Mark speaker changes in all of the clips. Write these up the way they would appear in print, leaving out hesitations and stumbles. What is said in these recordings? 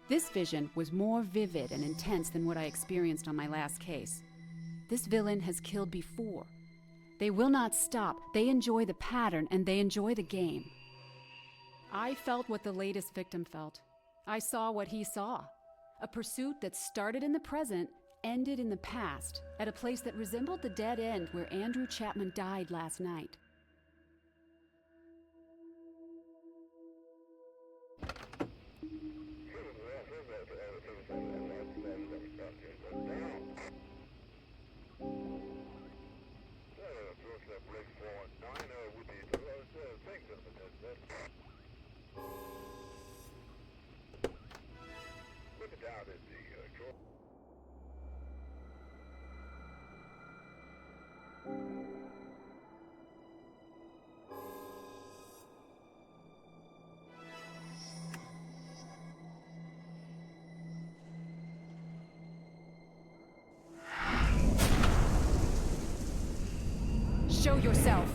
Speaker 1: This vision was more vivid and intense than what I experienced on my last case. This villain has killed before. They will not stop. They enjoy the pattern and they enjoy the game. I felt what the latest victim felt. I saw what he saw. A pursuit that started in the present, ended in the past, at a place that resembled the dead end where Andrew Chapman died last night. Show yourself!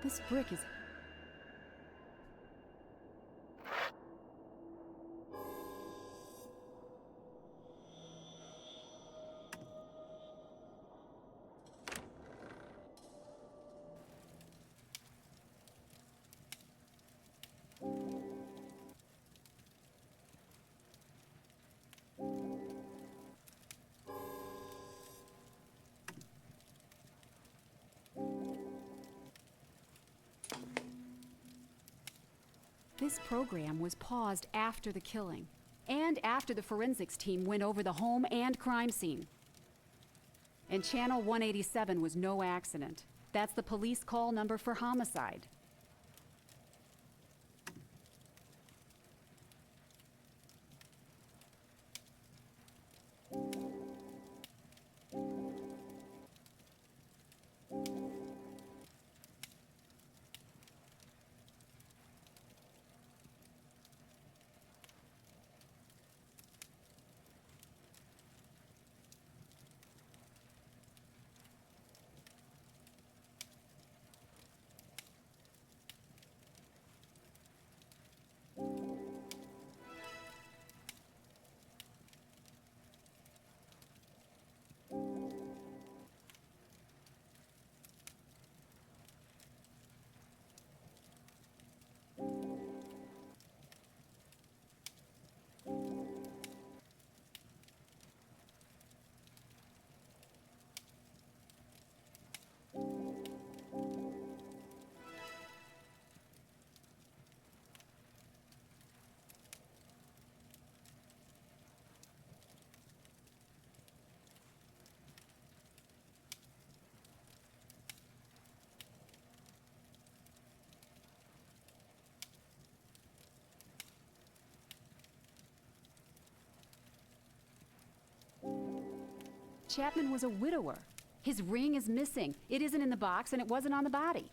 Speaker 1: This brick is... This program was paused after the killing, and after the forensics team went over the home and crime scene. And Channel 187 was no accident. That's the police call number for homicide. Chapman was a widower. His ring is missing. It isn't in the box and it wasn't on the body.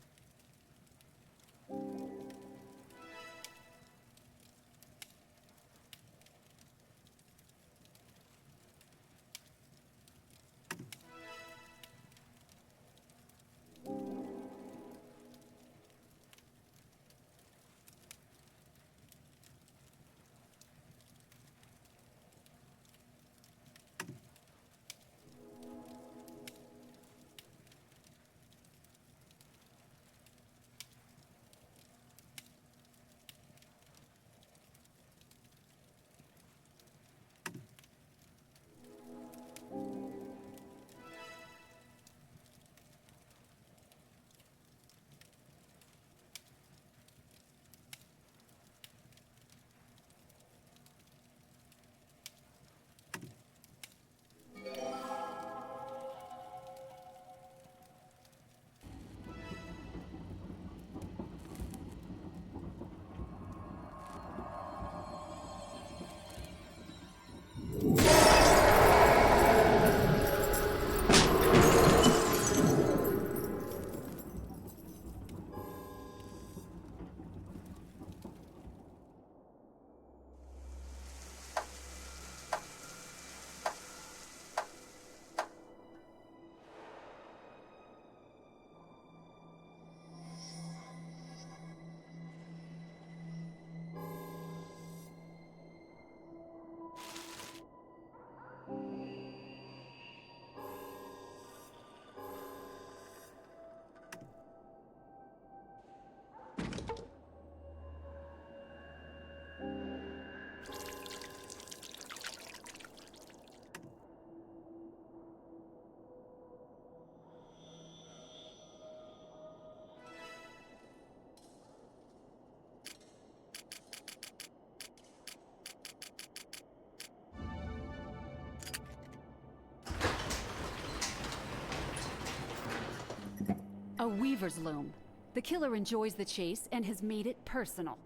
Speaker 1: A weaver's loom. The killer enjoys the chase and has made it personal.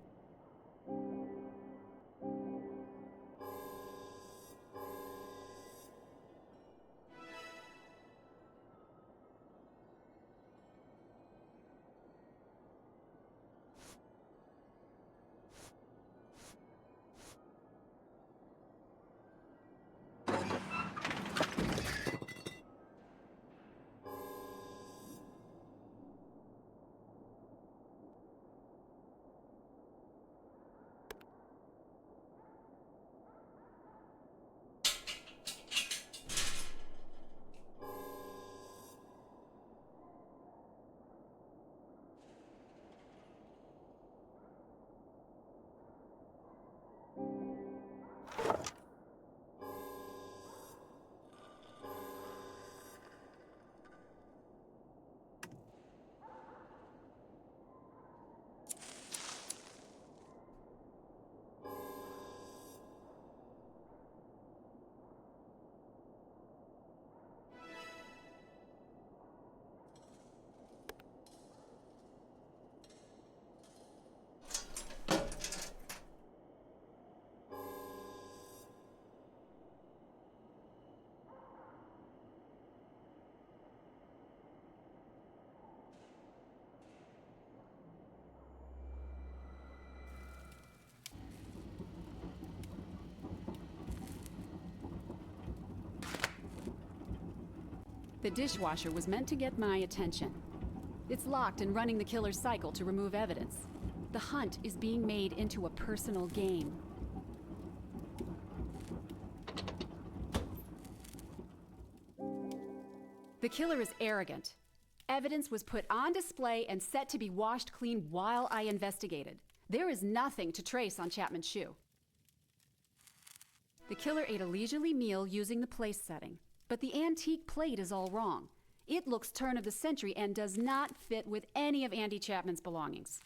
Speaker 1: The dishwasher was meant to get my attention. It's locked and running the killer's cycle to remove evidence. The hunt is being made into a personal game. The killer is arrogant. Evidence was put on display and set to be washed clean while I investigated. There is nothing to trace on Chapman's shoe. The killer ate a leisurely meal using the place setting, but the antique plate is all wrong. It looks turn of the century and does not fit with any of Andy Chapman's belongings.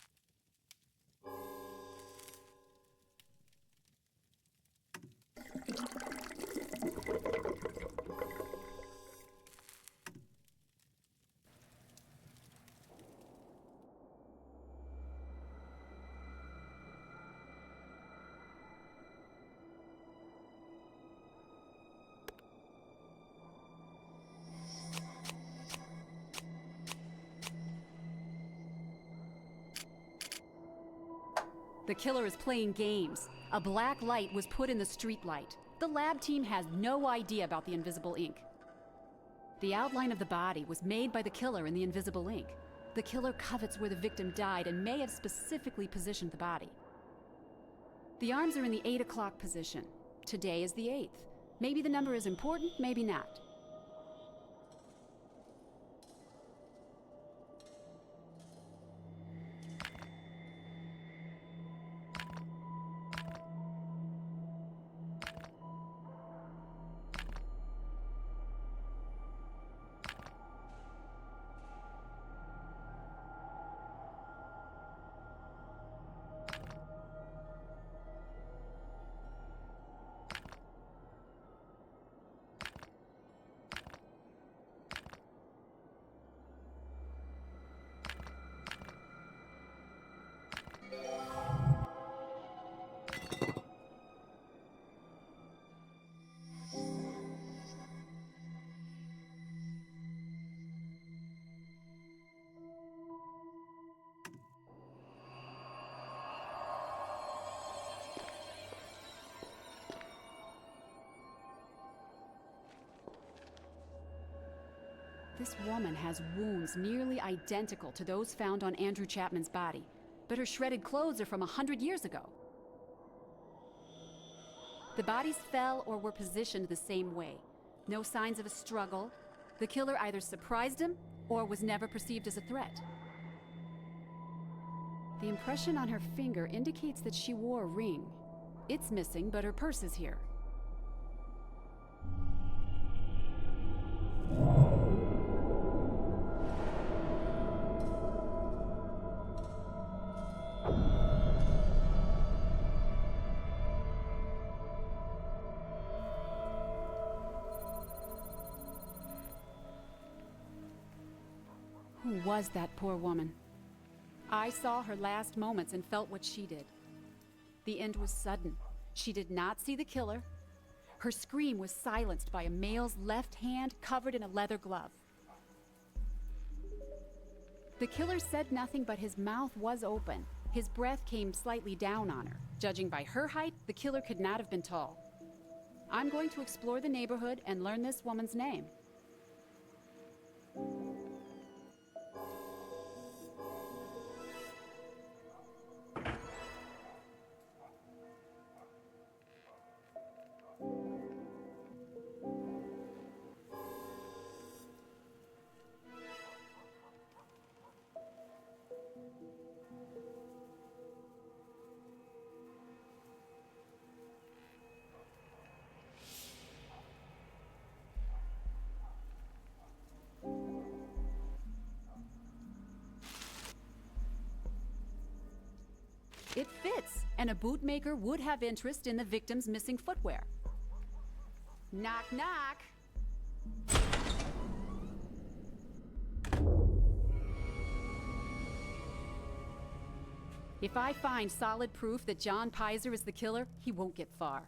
Speaker 1: The killer is playing games. A black light was put in the street light. The lab team has no idea about the invisible ink. The outline of the body was made by the killer in the invisible ink. The killer covets where the victim died and may have specifically positioned the body. The arms are in the 8 o'clock position. Today is the 8th. Maybe the number is important, maybe not. This woman has wounds nearly identical to those found on Andrew Chapman's body, but her shredded clothes are from 100 years ago. The bodies fell or were positioned the same way. No signs of a struggle. The killer either surprised him or was never perceived as a threat. The impression on her finger indicates that she wore a ring. It's missing, but her purse is here. Who was that poor woman? I saw her last moments and felt what she did. The end was sudden. She did not see the killer. Her scream was silenced by a male's left hand covered in a leather glove. The killer said nothing, but his mouth was open. His breath came slightly down on her. Judging by her height, the killer could not have been tall. I'm going to explore the neighborhood and learn this woman's name. It fits, and a bootmaker would have interest in the victim's missing footwear. Knock, knock. If I find solid proof that John Pizer is the killer, he won't get far.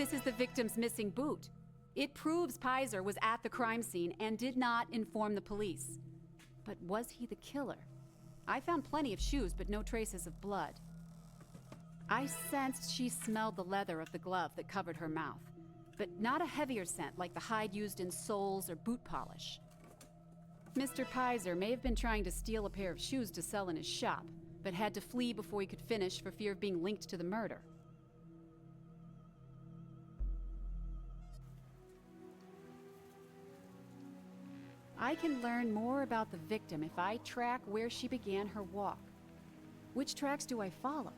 Speaker 1: This is the victim's missing boot. It proves Pizer was at the crime scene and did not inform the police. But was he the killer? I found plenty of shoes, but no traces of blood. I sensed she smelled the leather of the glove that covered her mouth, but not a heavier scent like the hide used in soles or boot polish. Mr. Pizer may have been trying to steal a pair of shoes to sell in his shop, but had to flee before he could finish for fear of being linked to the murder. I can learn more about the victim if I track where she began her walk. Which tracks do I follow?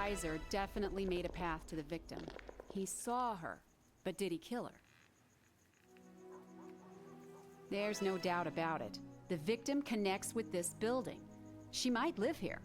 Speaker 1: Kaiser definitely made a path to the victim. He saw her, but did he kill her? There's no doubt about it. The victim connects with this building. She might live here.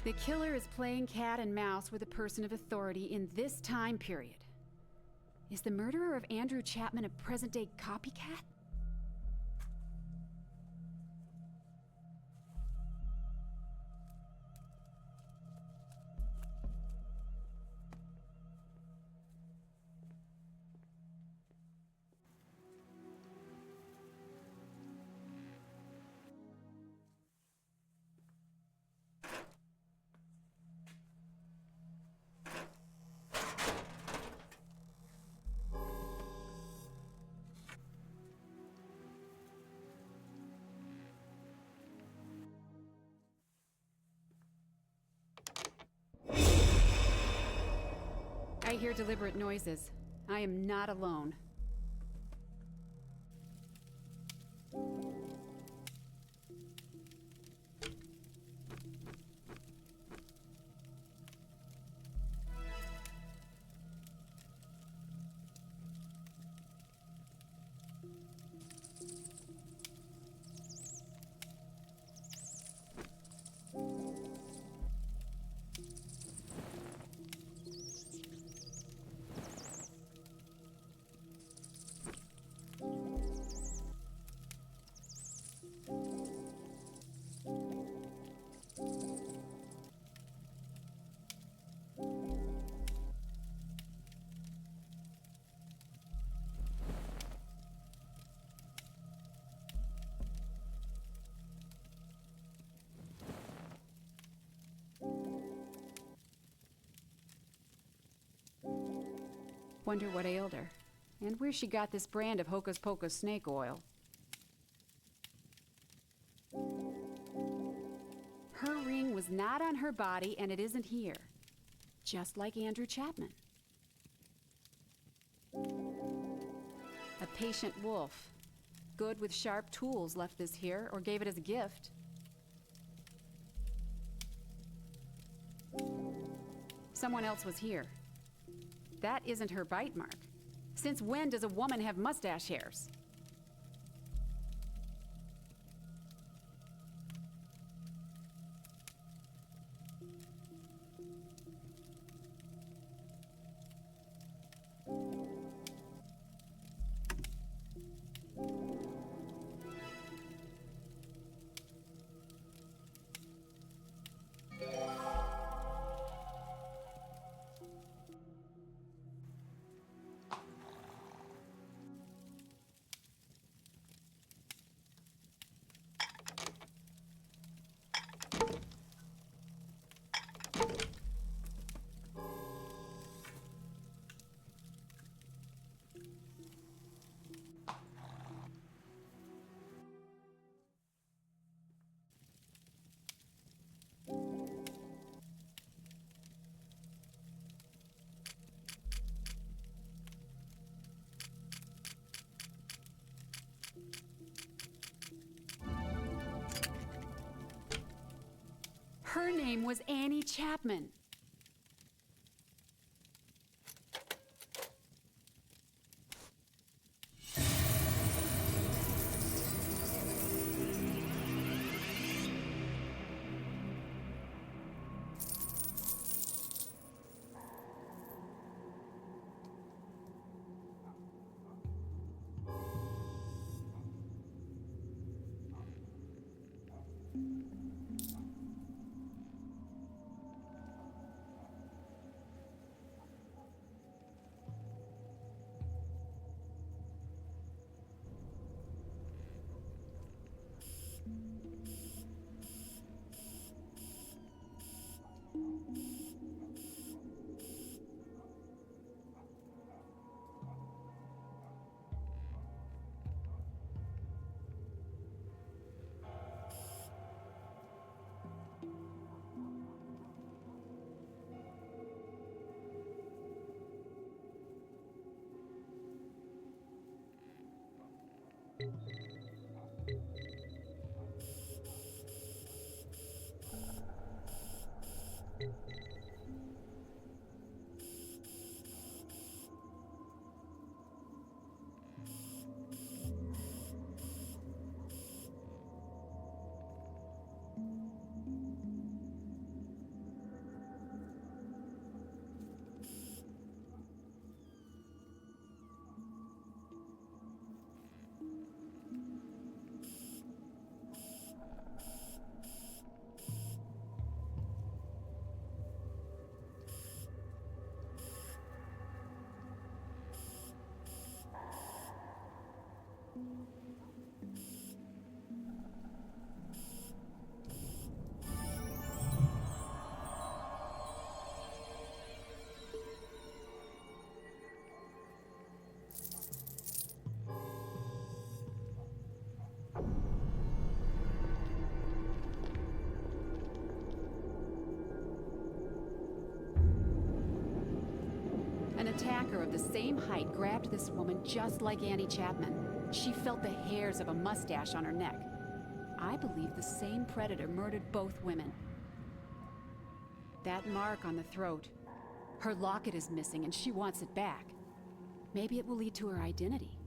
Speaker 1: The killer is playing cat and mouse with a person of authority in this time period. Is the murderer of Andrew Chapman a present-day copycat? I hear deliberate noises. I am not alone. Wonder what ailed her, and where she got this brand of hocus pocus snake oil. Her ring was not on her body, and it isn't here. Just like Andrew Chapman. A patient wolf. Good with sharp tools left this here, or gave it as a gift. Someone else was here. That isn't her bite mark. Since when does a woman have mustache hairs? Her name was Annie Chapman. of the same height grabbed this woman just like Annie Chapman. She felt the hairs of a mustache on her neck. I believe the same predator murdered both women. That mark on the throat. Her locket is missing and she wants it back. Maybe it will lead to her identity.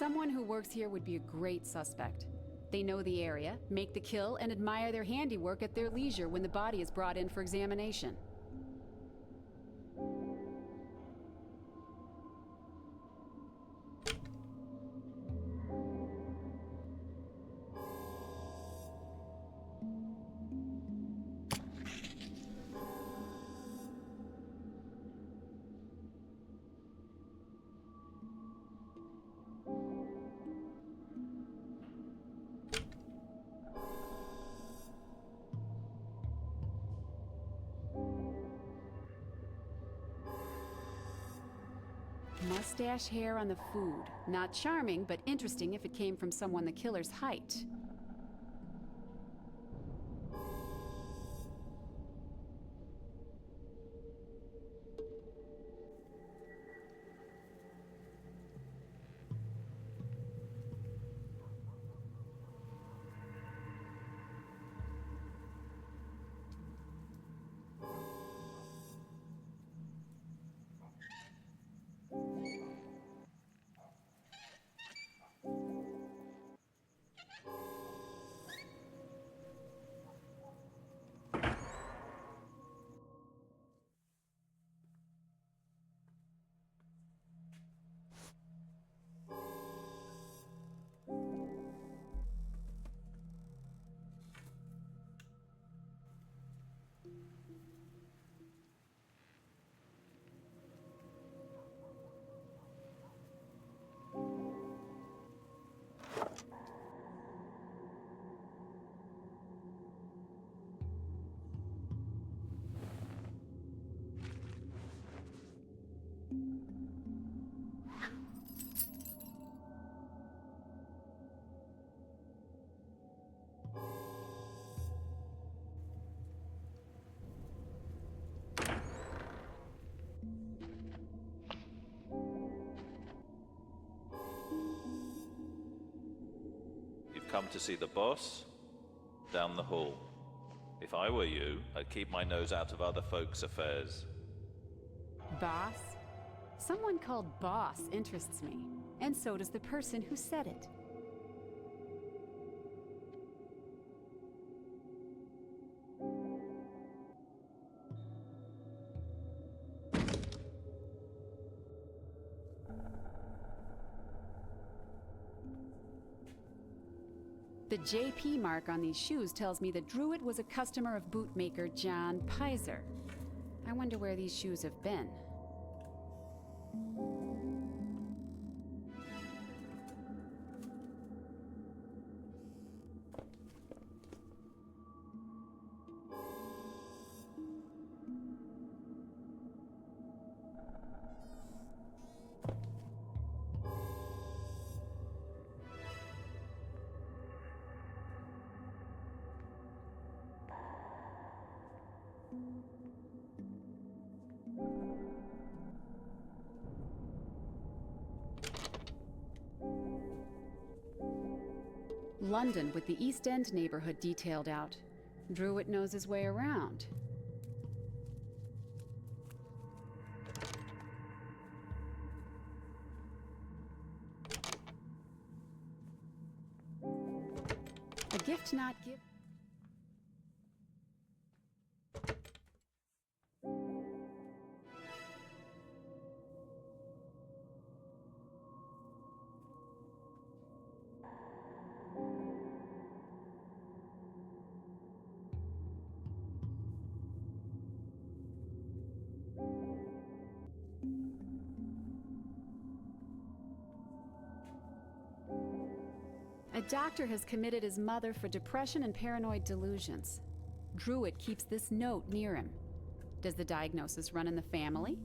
Speaker 1: Someone who works here would be a great suspect. They know the area, make the kill, and admire their handiwork at their leisure when the body is brought in for examination. Mustache hair on the food. Not charming, but interesting if it came from someone the killer's height.
Speaker 2: Come to see the boss? Down the hall. If I were you, I'd keep my nose out of other folks' affairs.
Speaker 1: Boss? Someone called boss interests me, and so does the person who said it. The JP mark on these shoes tells me that Druid was a customer of bootmaker John Pizer. I wonder where these shoes have been. London with the East End neighborhood detailed out. Druid knows his way around. A gift not given. A doctor has committed his mother for depression and paranoid delusions. Druid keeps this note near him. Does the diagnosis run in the family?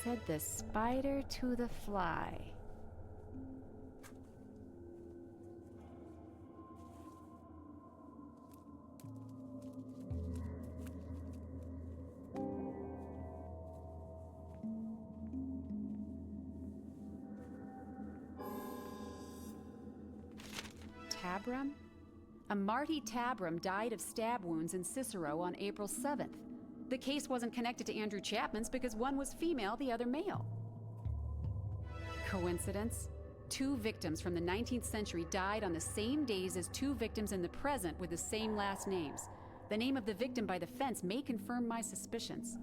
Speaker 1: Said the spider to the fly. Tabram? A Marty Tabram died of stab wounds in Cicero on April 7th. The case wasn't connected to Andrew Chapman's because one was female, the other male. Coincidence? 2 victims from the 19th century died on the same days as 2 victims in the present with the same last names. The name of the victim by the fence may confirm my suspicions.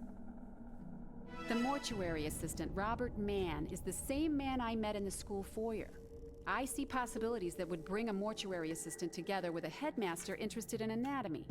Speaker 1: The mortuary assistant, Robert Mann, is the same man I met in the school foyer. I see possibilities that would bring a mortuary assistant together with a headmaster interested in anatomy.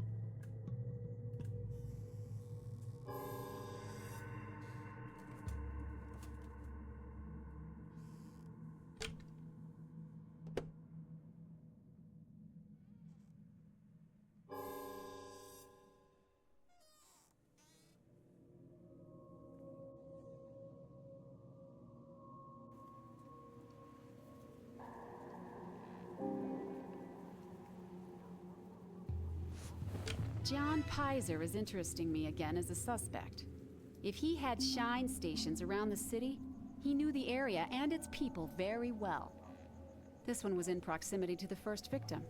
Speaker 1: John Pizer is interesting me again as a suspect. If he had shine stations around the city, he knew the area and its people very well. This one was in proximity to the first victim.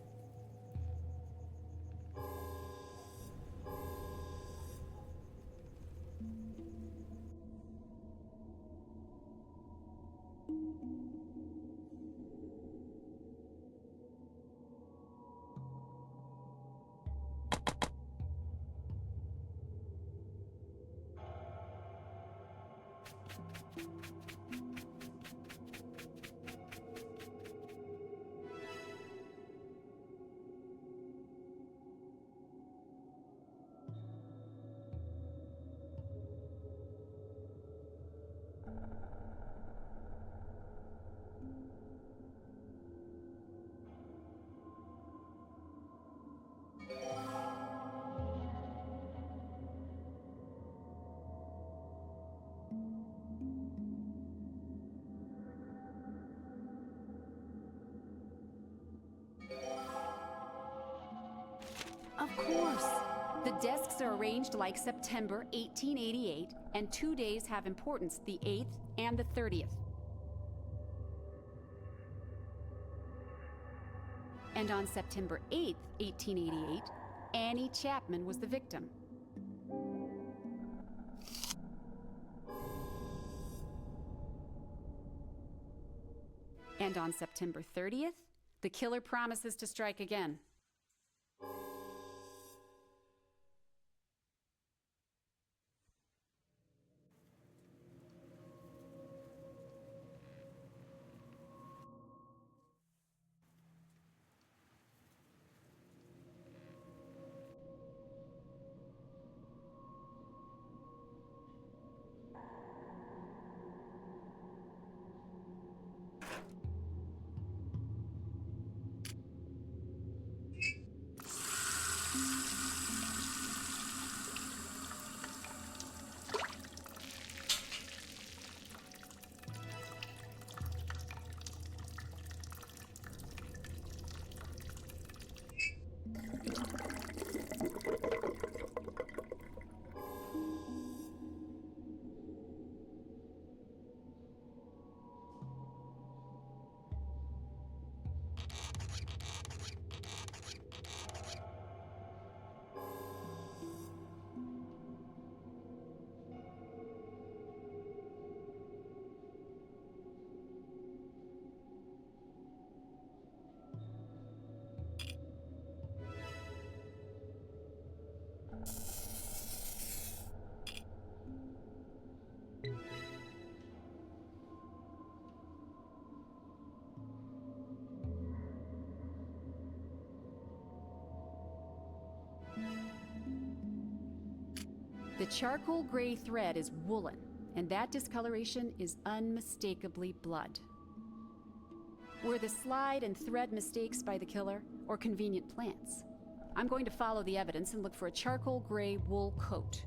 Speaker 1: Of course. The desks are arranged like September 1888, and 2 days have importance, the 8th and the 30th. And on September 8th, 1888, Annie Chapman was the victim. And on September 30th, the killer promises to strike again. charcoal gray thread is woolen, and that discoloration is unmistakably blood. Were the slide and thread mistakes by the killer, or convenient plants? I'm going to follow the evidence and look for a charcoal gray wool coat.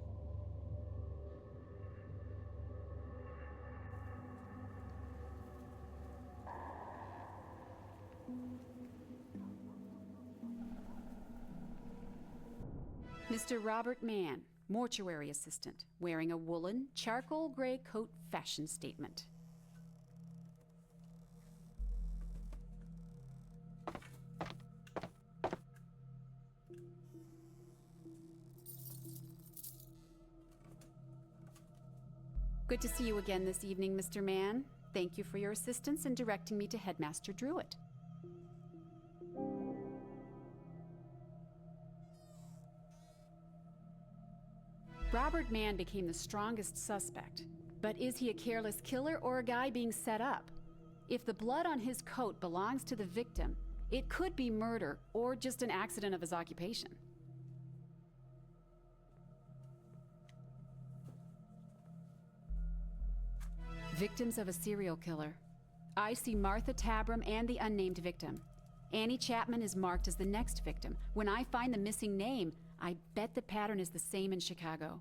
Speaker 1: Mr. Robert Mann, mortuary assistant, wearing a woolen, charcoal gray coat fashion statement. Good to see you again this evening, Mr. Mann. Thank you for your assistance in directing me to Headmaster Druitt. Robert Mann became the strongest suspect, but is he a careless killer or a guy being set up? If the blood on his coat belongs to the victim, it could be murder or just an accident of his occupation. Victims of a serial killer. I see Martha Tabram and the unnamed victim. Annie Chapman is marked as the next victim. When I find the missing name, I bet the pattern is the same in Chicago.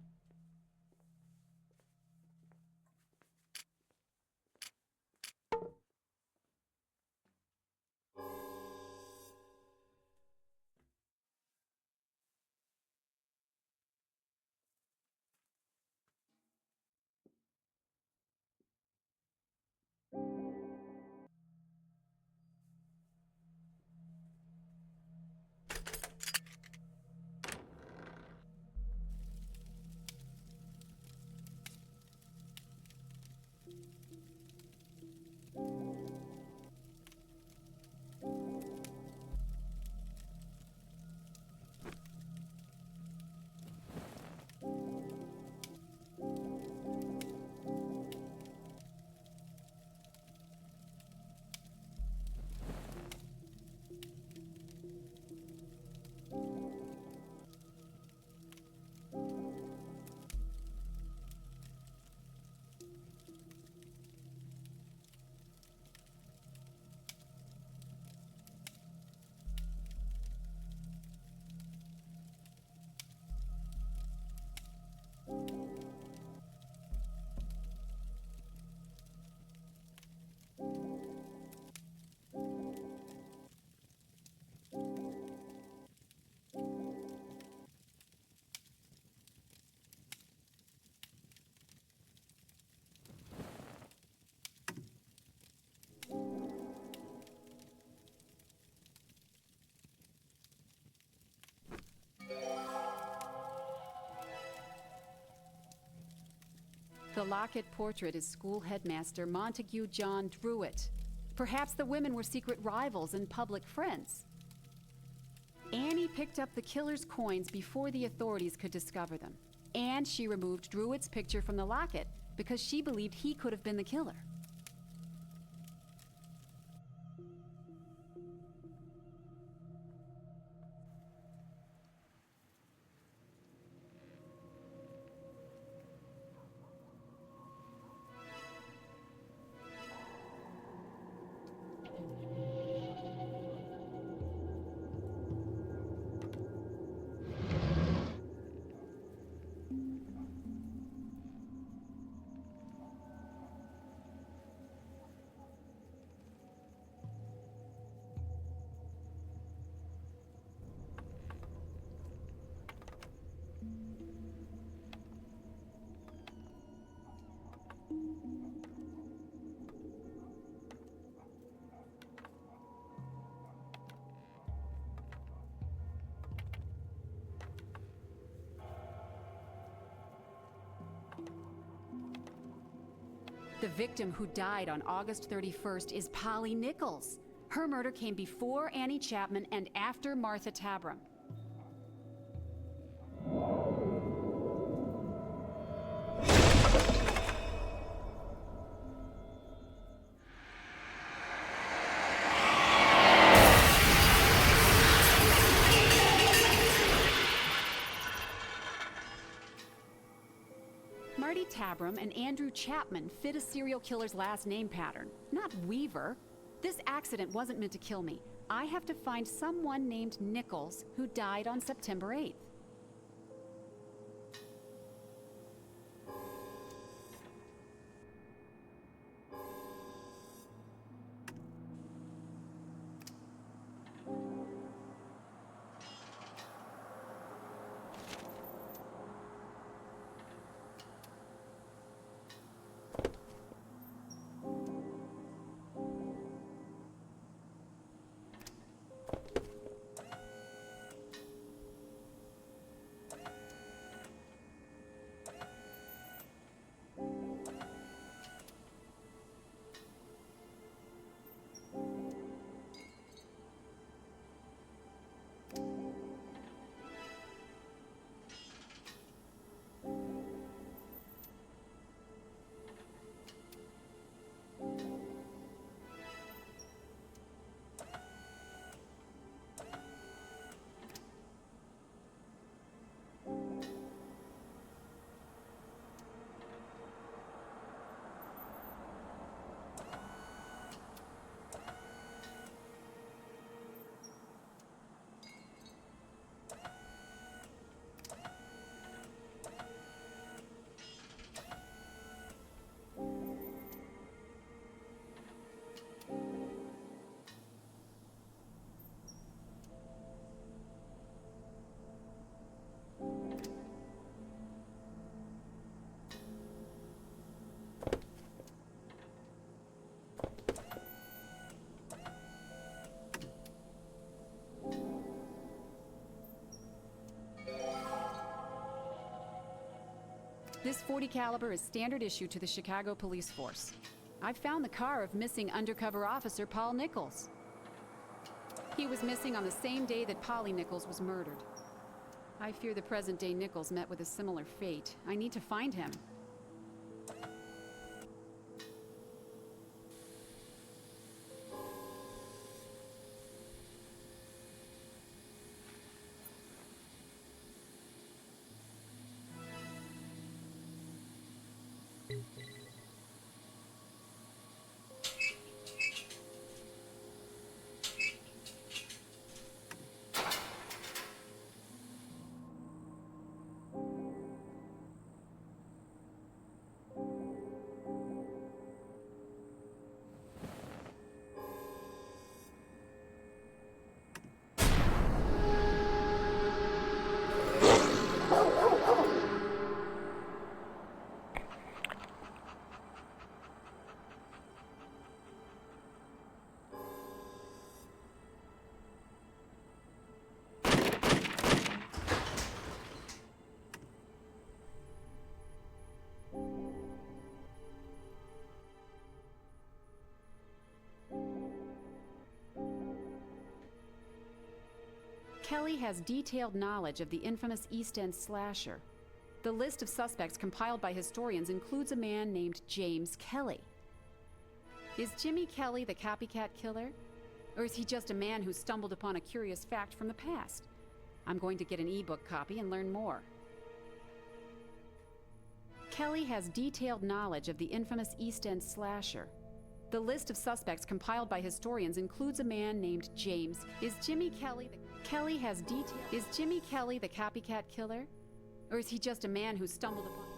Speaker 1: The locket portrait is school headmaster Montague John Druitt. Perhaps the women were secret rivals and public friends. Annie picked up the killer's coins before the authorities could discover them. And she removed Druitt's picture from the locket because she believed he could have been the killer. The victim who died on August 31st is Polly Nichols. Her murder came before Annie Chapman and after Martha Tabram. Tabram and Andrew Chapman fit a serial killer's last name pattern, not Weaver. This accident wasn't meant to kill me. I have to find someone named Nichols who died on September 8th. This .40 caliber is standard issue to the Chicago police force. I've found the car of missing undercover officer Paul Nichols. He was missing on the same day that Polly Nichols was murdered. I fear the present-day Nichols met with a similar fate. I need to find him. Kelly has detailed knowledge of the infamous East End slasher. The list of suspects compiled by historians includes a man named James Kelly. Is Jimmy Kelly the copycat killer? Or is he just a man who stumbled upon a curious fact from the past? I'm going to get an ebook copy and learn more. Kelly has detailed knowledge of the infamous East End slasher. The list of suspects compiled by historians includes a man named James. Is Jimmy Kelly Is Jimmy Kelly the copycat killer? Or is he just a man who stumbled upon...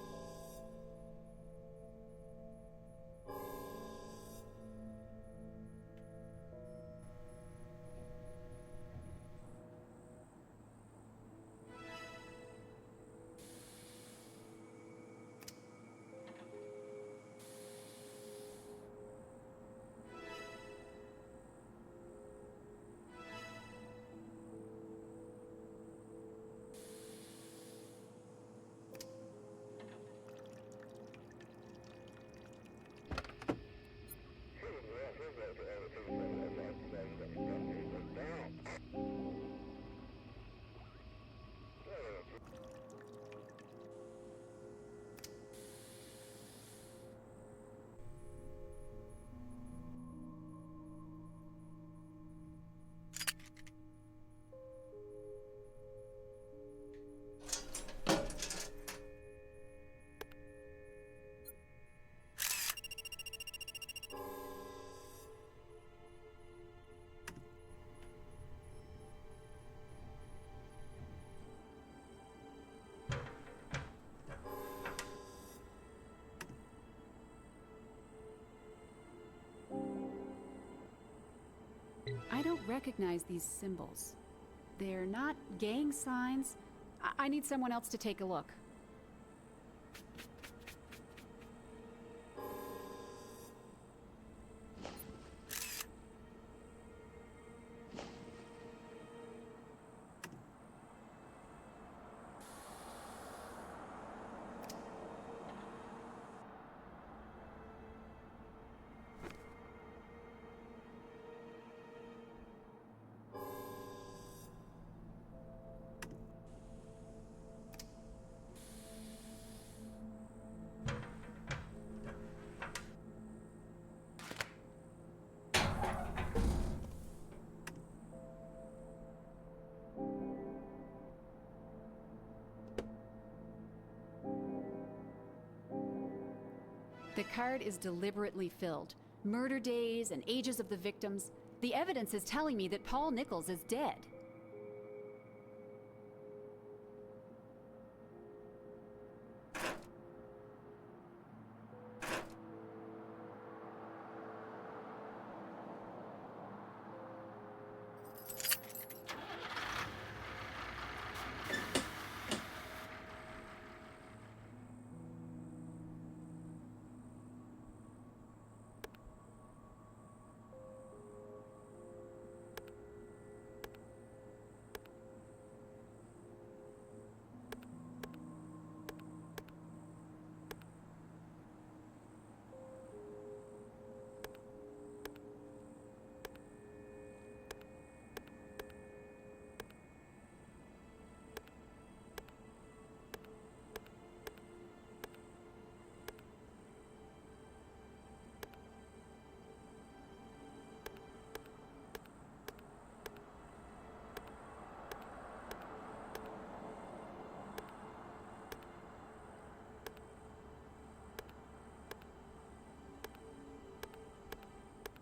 Speaker 1: I don't recognize these symbols. They're not gang signs. I need someone else to take a look. The card is deliberately filled. Murder days and ages of the victims. The evidence is telling me that Paul Nichols is dead.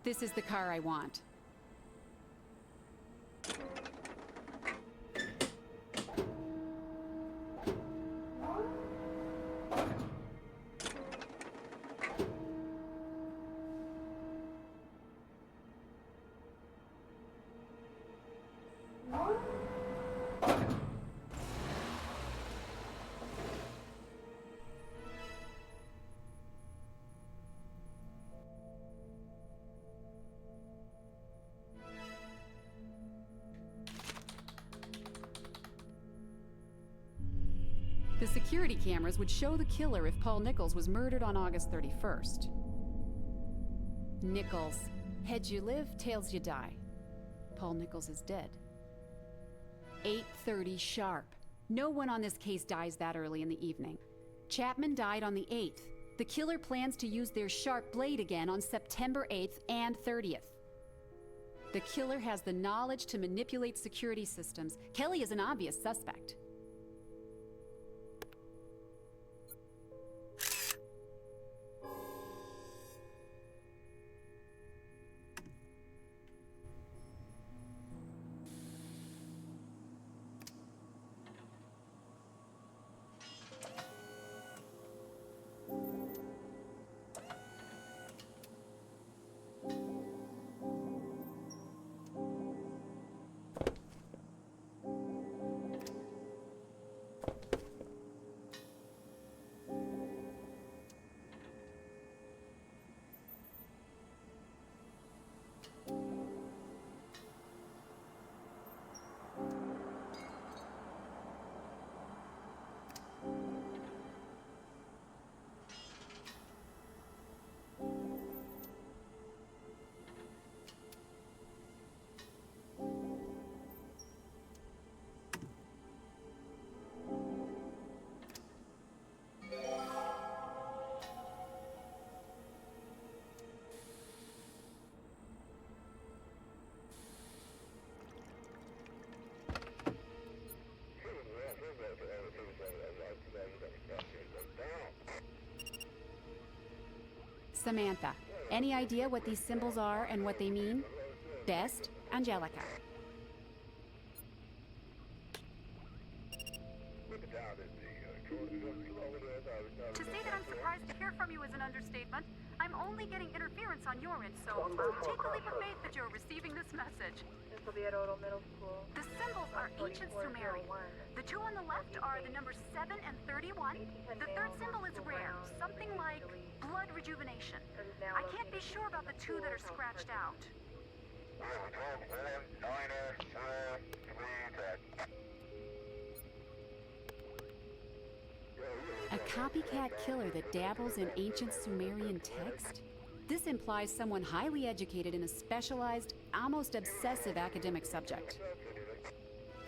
Speaker 1: This is the car I want. The security cameras would show the killer if Paul Nichols was murdered on August 31st. Nichols. Heads you live, tails you die. Paul Nichols is dead. 8:30 sharp. No one on this case dies that early in the evening. Chapman died on the 8th. The killer plans to use their sharp blade again on September 8th and 30th. The killer has the knowledge to manipulate security systems. Kelly is an obvious suspect. Samantha, any idea what these symbols are and what they mean? Best, Angelika.
Speaker 3: To say that I'm surprised to hear from you is an understatement.
Speaker 1: I'm only getting interference on your end, so I'll take the leap of faith that you're receiving this message.
Speaker 3: This will be at Odell Middle School.
Speaker 1: The symbols are ancient Sumerian. The two on the left are the numbers 7 and 31. The third symbol is rare, something like blood rejuvenation. I can't be sure about the two that are scratched out. A copycat killer that dabbles in ancient Sumerian text? This implies someone highly educated in a specialized, almost obsessive academic subject.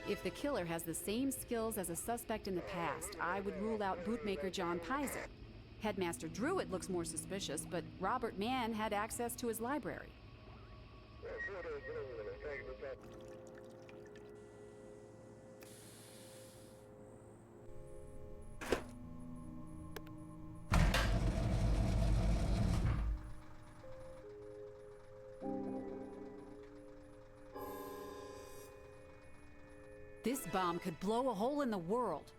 Speaker 1: If the killer has the same skills as a suspect in the past, I would rule out bootmaker John Pizer. Headmaster Druitt looks more suspicious, but Robert Mann had access to his library. This bomb could blow a hole in the world.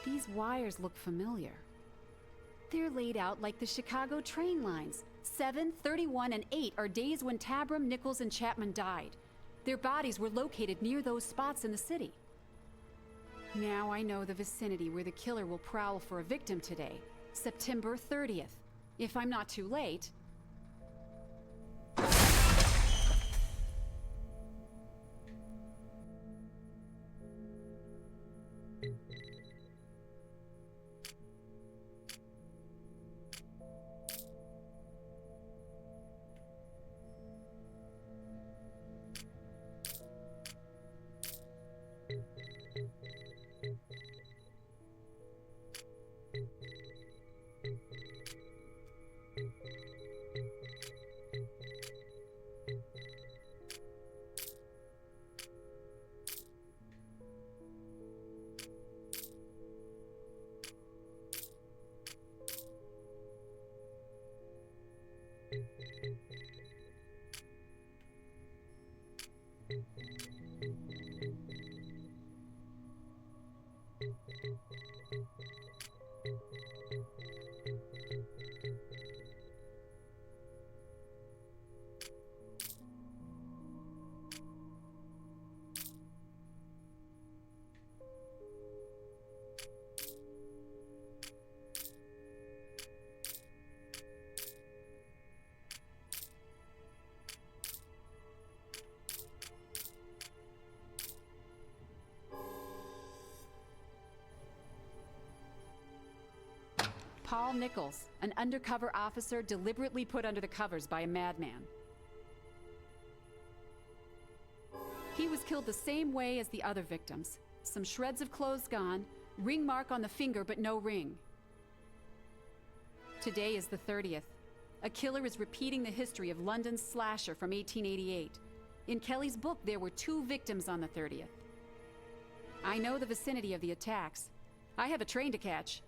Speaker 1: These wires look familiar. They're laid out like the Chicago train lines. 7, 31, and 8 are days when Tabram, Nichols, and Chapman died. Their bodies were located near those spots in the city. Now I know the vicinity where the killer will prowl for a victim today, September 30th. If I'm not too late, Paul Nichols, an undercover officer deliberately put under the covers by a madman. He was killed the same way as the other victims. Some shreds of clothes gone, ring mark on the finger but no ring. Today is the 30th. A killer is repeating the history of London's slasher from 1888. In Kelly's book, there were 2 victims on the 30th. I know the vicinity of the attacks. I have a train to catch.